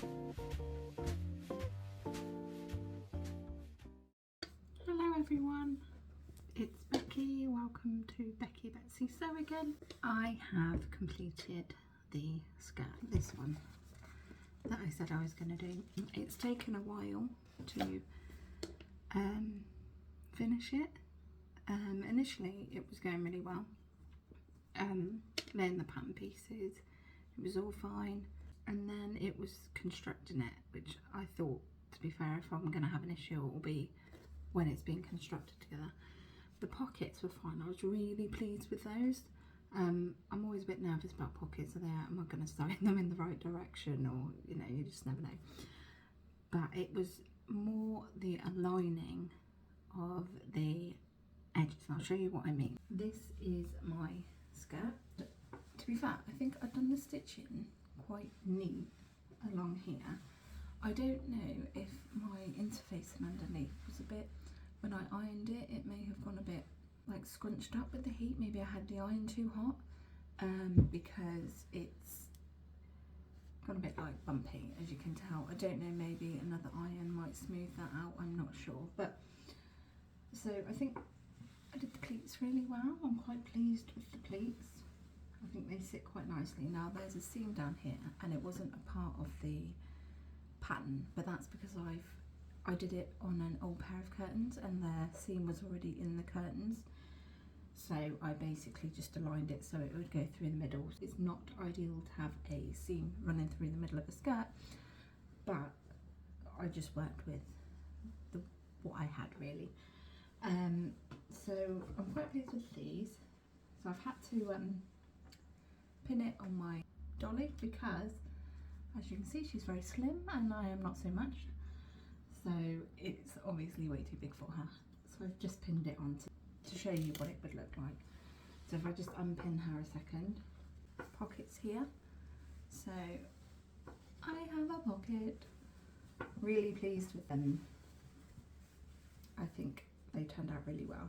Hello everyone, it's Becky. Welcome to Becky Betsy Sew again. I have completed the skirt, this one that I said I was going to do. It's taken a while to finish it. Initially it was going really well, laying the pattern pieces, it was all fine, and then it was constructing it, which I thought, to be fair, if I'm going to have an issue, it will be when it's being constructed together. The pockets were fine. I was really pleased with those. I'm always a bit nervous about pockets. Are they, am I going to sew them in the right direction, or you know, you just never know. But it was more the aligning of the edges. I'll show you what I mean. This is my skirt. To be fair, I think I've done the stitching quite neat along here. I don't know if my interfacing underneath was a bit, when I ironed it, it may have gone a bit like scrunched up with the heat. Maybe I had the iron too hot, because it's gone a bit like bumpy, as you can tell. I don't know, maybe another iron might smooth that out, I'm not sure. But so I think I did the pleats really well. I'm quite pleased with the pleats. I think they sit quite nicely. Now there's a seam down here and it wasn't a part of the pattern, but that's because I did it on an old pair of curtains and the seam was already in the curtains, so I basically just aligned it so it would go through the middle. It's not ideal to have a seam running through the middle of a skirt, but I just worked with what I had really. So I'm quite pleased with these. So I've had to pin it on my dolly because, as you can see, she's very slim and I am not so much, so it's obviously way too big for her. So I've just pinned it on to show you what it would look like. So if I just unpin her a second, pockets here, so I have a pocket. Really pleased with them. I think they turned out really well.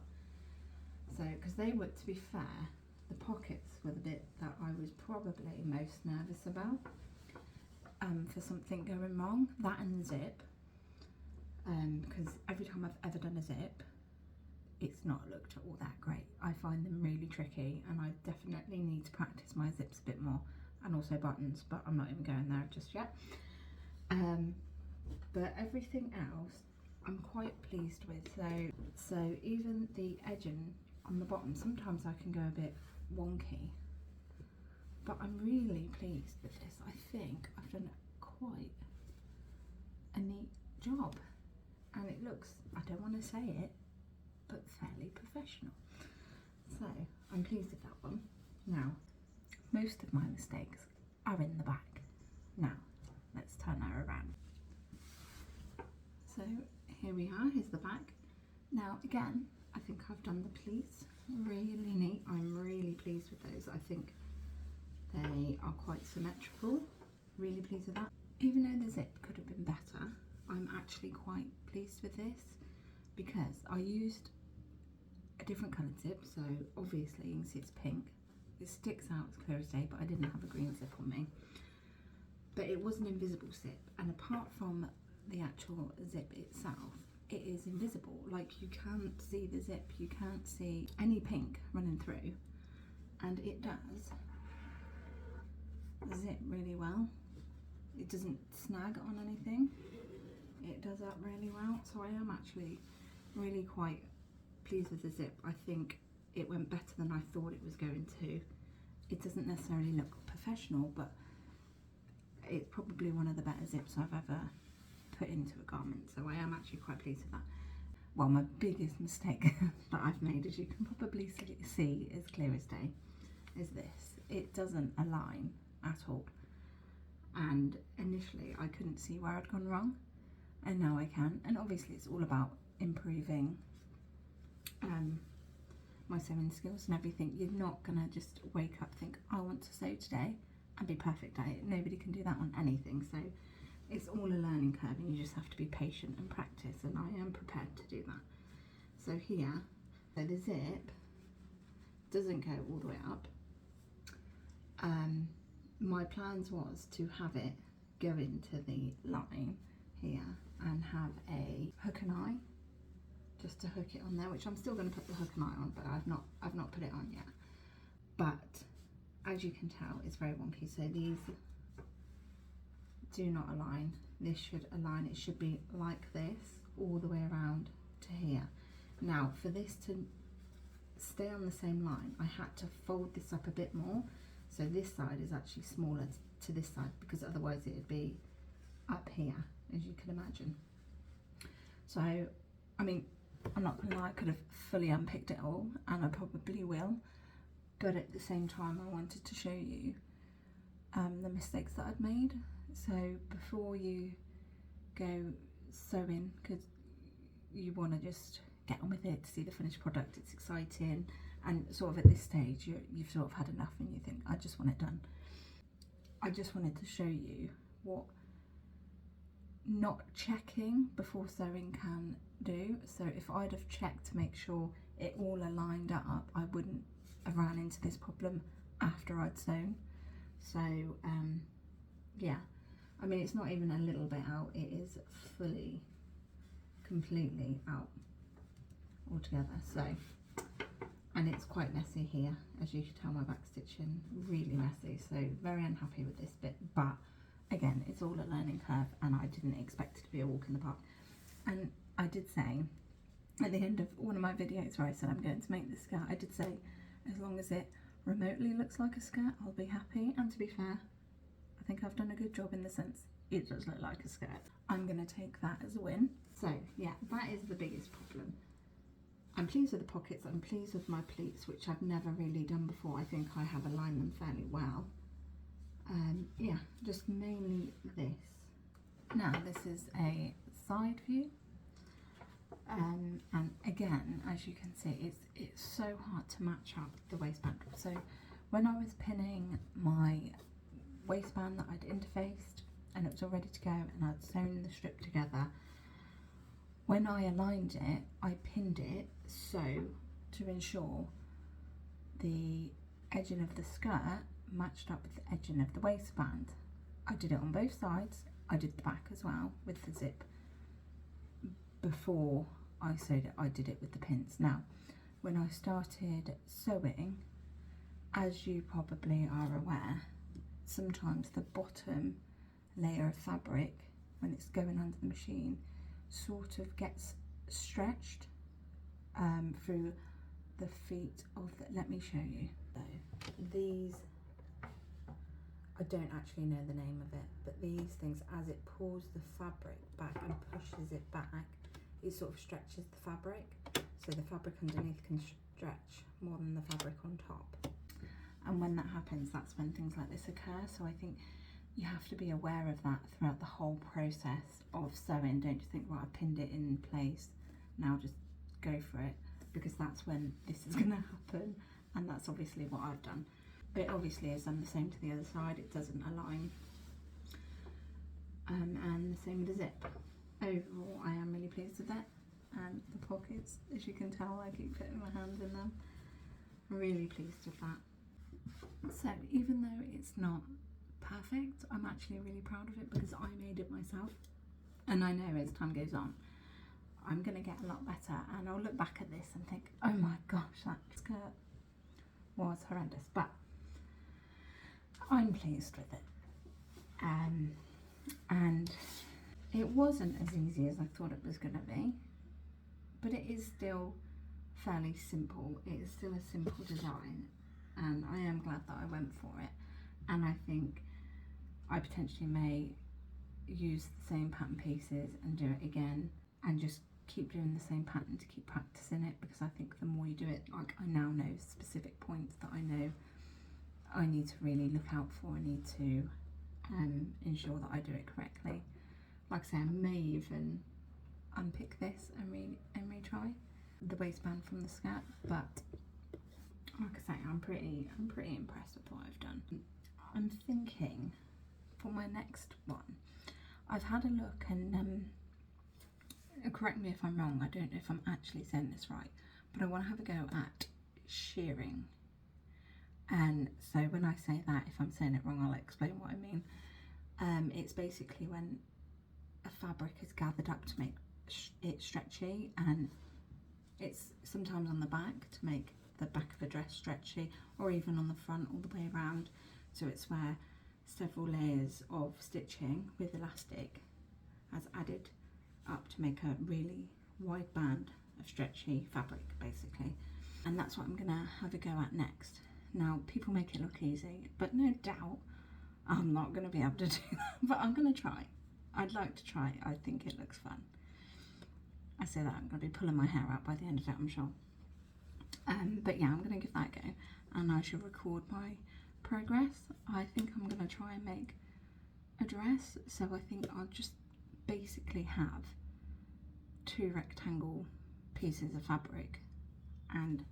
So, because they were, to be fair, the pockets were the bit that I was probably most nervous about. For something going wrong, that and the zip, because every time I've ever done a zip, it's not looked all that great. I find them really tricky and I definitely need to practice my zips a bit more, and also buttons, but I'm not even going there just yet. But everything else I'm quite pleased with. So even the edging on the bottom, sometimes I can go a bit wonky, but I'm really pleased with this. I think I've done quite a neat job and it looks, I don't want to say it, but fairly professional. So I'm pleased with that one. Now, most of my mistakes are in the back. Now, let's turn her around. So here we are, here's the back. Now again, I think I've done the pleats really neat. I'm really pleased with those. I think they are quite symmetrical. Really pleased with that. Even though the zip could have been better, I'm actually quite pleased with this because I used a different coloured zip. So obviously you can see it's pink. It sticks out as clear as day, but I didn't have a green zip on me. But it was an invisible zip, and apart from the actual zip itself, it is invisible. Like, you can't see the zip, you can't see any pink running through, and it does zip really well. It doesn't snag on anything, it does that really well. So I am actually really quite pleased with the zip. I think it went better than I thought it was going to. It doesn't necessarily look professional, but it's probably one of the better zips I've ever put into a garment, so I am actually quite pleased with that. Well, my biggest mistake that I've made, as you can probably see as clear as day, is this. It doesn't align at all, and initially I couldn't see where I'd gone wrong, and now I can. And obviously it's all about improving my sewing skills and everything. You're not gonna just wake up, think, I want to sew today, and be perfect at it. Nobody can do that on anything. So it's all a learning curve, and you just have to be patient and practice, and I am prepared to do that. So here, so the zip doesn't go all the way up. My plans was to have it go into the line here and have a hook and eye, just to hook it on there, which I'm still going to put the hook and eye on, but I've not put it on yet. But as you can tell, it's very wonky. So these do not align. This should align. It should be like this all the way around to here. Now, for this to stay on the same line, I had to fold this up a bit more. So this side is actually smaller to this side, because otherwise it would be up here, as you can imagine. So, I mean, I'm not gonna lie, I could have fully unpicked it all, and I probably will, but at the same time I wanted to show you the mistakes that I'd made. So before you go sewing, because you want to just get on with it to see the finished product, it's exciting, and sort of at this stage you've sort of had enough and you think, I just want it done. I just wanted to show you what not checking before sewing can do. So if I'd have checked to make sure it all aligned up, I wouldn't have ran into this problem after I'd sewn. So yeah, I mean, it's not even a little bit out, it is fully, completely out altogether. So, and it's quite messy here, as you can tell, my back stitching, really messy, so very unhappy with this bit. But again, it's all a learning curve, and I didn't expect it to be a walk in the park. And I did say at the end of one of my videos where I said I'm going to make this skirt, I did say as long as it remotely looks like a skirt, I'll be happy. And to be fair, I think I've done a good job in the sense it does look like a skirt. I'm going to take that as a win. So yeah, that is the biggest problem. I'm pleased with the pockets, I'm pleased with my pleats, which I've never really done before. I think I have aligned them fairly well. Yeah, just mainly this. Now this is a side view, and again, as you can see, it's so hard to match up the waistband. So when I was pinning my waistband that I'd interfaced and it was all ready to go and I'd sewn the strip together, when I aligned it, I pinned it so to ensure the edging of the skirt matched up with the edging of the waistband. I did it on both sides. I did the back as well with the zip. Before I sewed it, I did it with the pins. Now, when I started sewing, as you probably are aware, sometimes the bottom layer of fabric, when it's going under the machine, sort of gets stretched through the feet of the, let me show you. So these, I don't actually know the name of it, but these things, as it pulls the fabric back and pushes it back, it sort of stretches the fabric, so the fabric underneath can stretch more than the fabric on top. And when that happens, that's when things like this occur. So I think you have to be aware of that throughout the whole process of sewing. Don't just think, right, I've pinned it in place, now just go for it, because that's when this is going to happen, and that's obviously what I've done. But it obviously has done the same to the other side, it doesn't align. And the same with the zip. Overall, I am really pleased with it, and the pockets, as you can tell, I keep putting my hands in them. Really pleased with that. So even though it's not perfect, I'm actually really proud of it because I made it myself, and I know as time goes on I'm gonna get a lot better, and I'll look back at this and think, oh my gosh, that skirt was horrendous, but I'm pleased with it. And it wasn't as easy as I thought it was gonna be, but it is still fairly simple. It is still a simple design, and I am glad that I went for it. And I think I potentially may use the same pattern pieces and do it again, and just keep doing the same pattern to keep practicing it, because I think the more you do it, like, I now know specific points that I know I need to really look out for. I need to ensure that I do it correctly. Like I say, I may even unpick this and retry the waistband from the skirt, but like I say, I'm pretty impressed with what I've done. I'm thinking for my next one, I've had a look, and correct me if I'm wrong, I don't know if I'm actually saying this right, but I want to have a go at shearing. And so when I say that, if I'm saying it wrong, I'll explain what I mean. It's basically when a fabric is gathered up to make it stretchy, and it's sometimes on the back to make the back of a dress stretchy, or even on the front all the way around. So it's where several layers of stitching with elastic has added up to make a really wide band of stretchy fabric basically. And that's what I'm gonna have a go at next. Now, people make it look easy, but no doubt I'm not gonna be able to do that, but I'm gonna try. I'd like to try. I think it looks fun. I say that I'm gonna be pulling my hair out by the end of it, I'm sure. But yeah, I'm gonna give that a go, and I shall record my progress. I think I'm gonna try and make a dress, so I think I'll just basically have 2 rectangle pieces of fabric and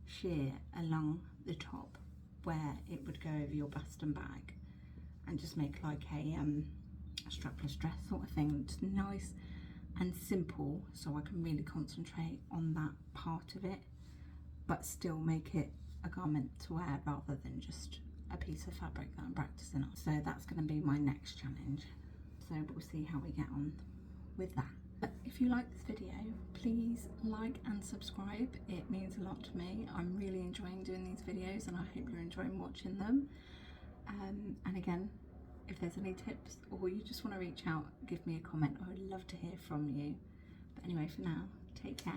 sheer along the top where it would go over your bust and bag, and just make like a strapless dress sort of thing, just nice and simple, so I can really concentrate on that part of it, but still make it a garment to wear rather than just a piece of fabric that I'm practicing on. So that's going to be my next challenge. So we'll see how we get on with that. But if you like this video, please like and subscribe. It means a lot to me. I'm really enjoying doing these videos, and I hope you're enjoying watching them. And again, if there's any tips or you just want to reach out, give me a comment. I would love to hear from you. But anyway, for now, take care.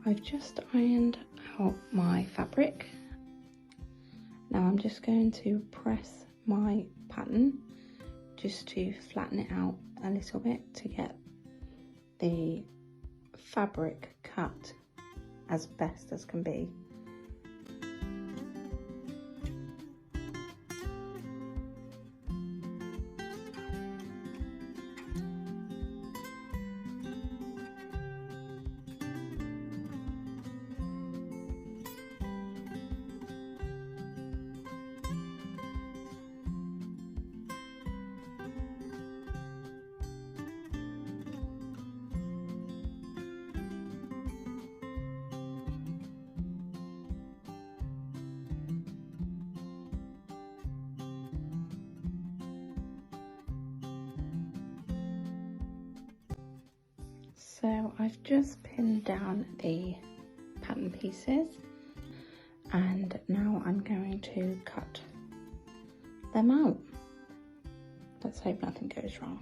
I've just ironed out my fabric. Now I'm just going to press my pattern just to flatten it out a little bit to get the fabric cut as best as can be. So I've just pinned down the pattern pieces, and now I'm going to cut them out. Let's hope nothing goes wrong.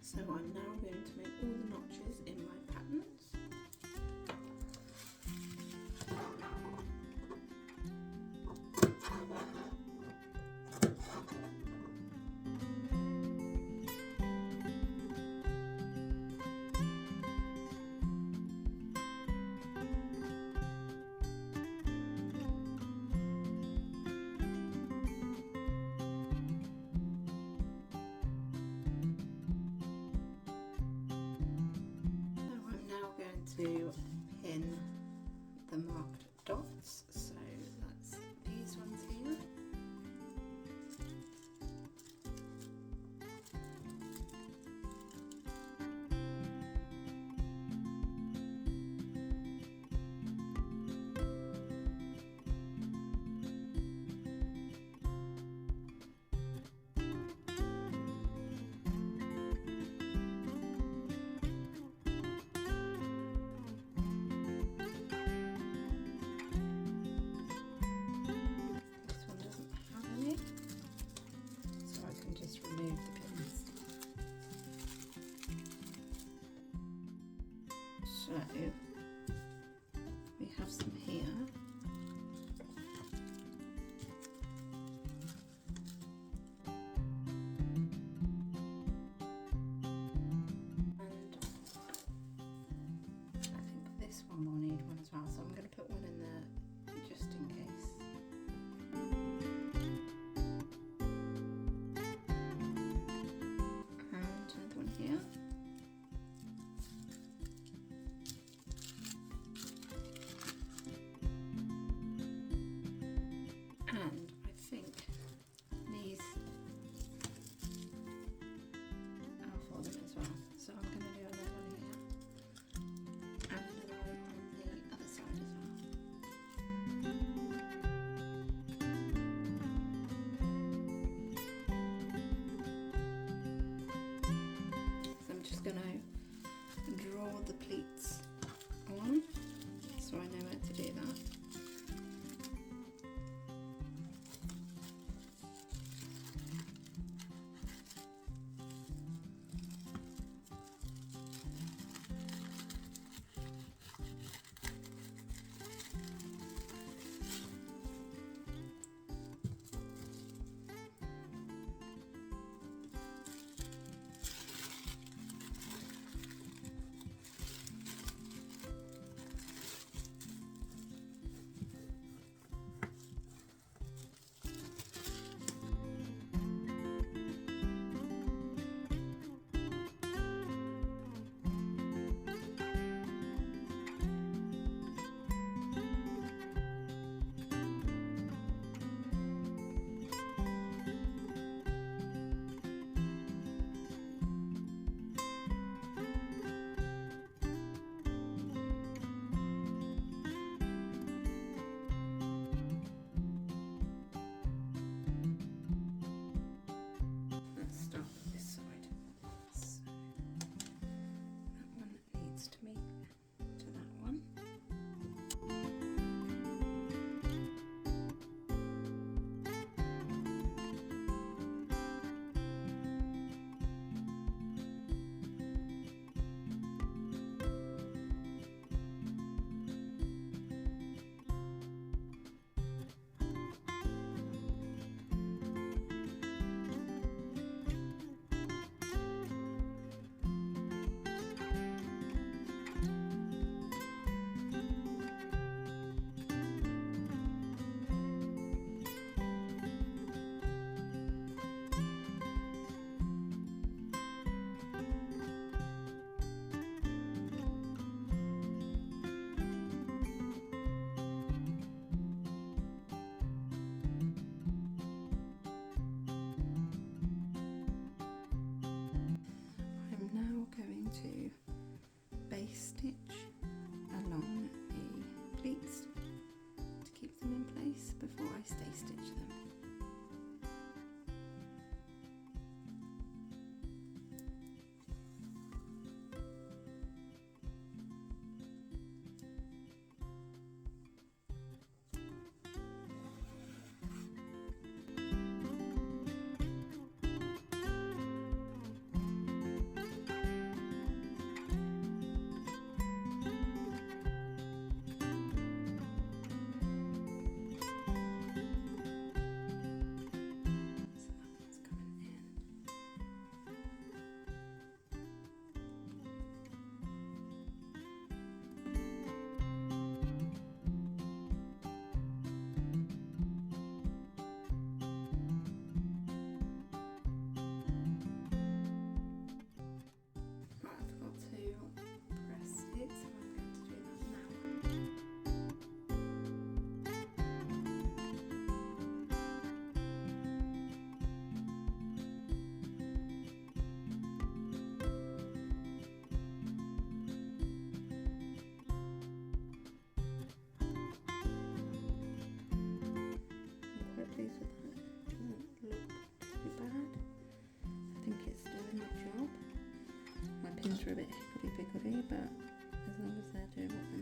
So I'm now going to make all the notches in my patterns. To pin the marked dots, so that's these ones here. we have some here. One will need one as well, so I'm going to put one in there just in case. And another one here. And I think these are for them as well. So I'm going to do another one here. And going to draw the pleats on so I know where to do that. Stitch along the pleats to keep them in place before I stay stitch them. Pins are a bit hickory-pickory, but as long as they're doing what